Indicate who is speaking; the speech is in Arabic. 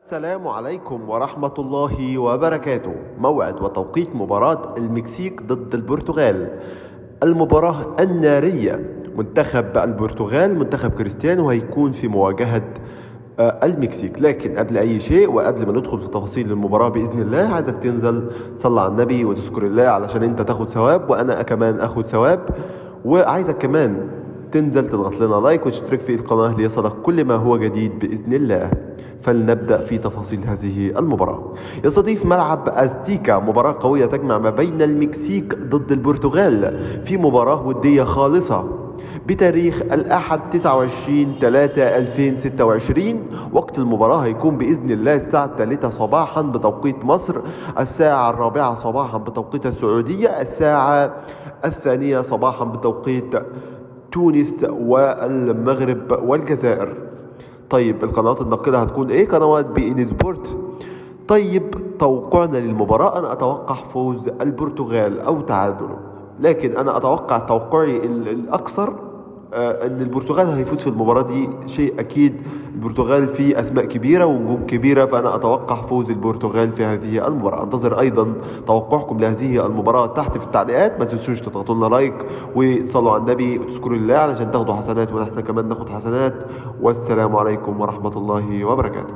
Speaker 1: السلام عليكم ورحمة الله وبركاته. موعد وتوقيت مباراة المكسيك ضد البرتغال، المباراة النارية. منتخب البرتغال منتخب كريستيانو هيكون في مواجهة المكسيك. لكن قبل أي شيء وقبل ما ندخل في تفاصيل المباراة بإذن الله، عايزك تنزل صلى على النبي وتذكر الله علشان انت تاخد ثواب وأنا كمان أخد ثواب. وعايزك كمان تنزل تضغط لنا لايك وتشترك في القناة ليصلك كل ما هو جديد بإذن الله. فلنبدأ في تفاصيل هذه المباراة. يستضيف ملعب أزتيكا مباراة قوية تجمع ما بين المكسيك ضد البرتغال في مباراة ودية خالصة بتاريخ الأحد 29/3/2026. وقت المباراة هيكون بإذن الله الساعة 3 صباحا بتوقيت مصر، الساعة 4 صباحا بتوقيت السعودية، الساعة 2 صباحا بتوقيت تونس والمغرب والجزائر. طيب القنوات الناقلة هتكون ايه؟ قنوات بي ان سبورت. طيب توقعنا للمباراة، انا اتوقع فوز البرتغال او تعادله، لكن انا اتوقع توقعي الاكثر ان البرتغال هيفوز في المباراة دي، شيء اكيد. البرتغال فيه اسماء كبيرة ونجوم كبيرة، فانا اتوقع فوز البرتغال في هذه المباراة. انتظر ايضا توقعكم لهذه المباراة تحت في التعليقات. ما تنسوش تضغطوا لنا لايك وتصلوا على النبي وتذكروا الله علشان تاخدوا حسنات ونحن كمان ناخد حسنات. والسلام عليكم ورحمة الله وبركاته.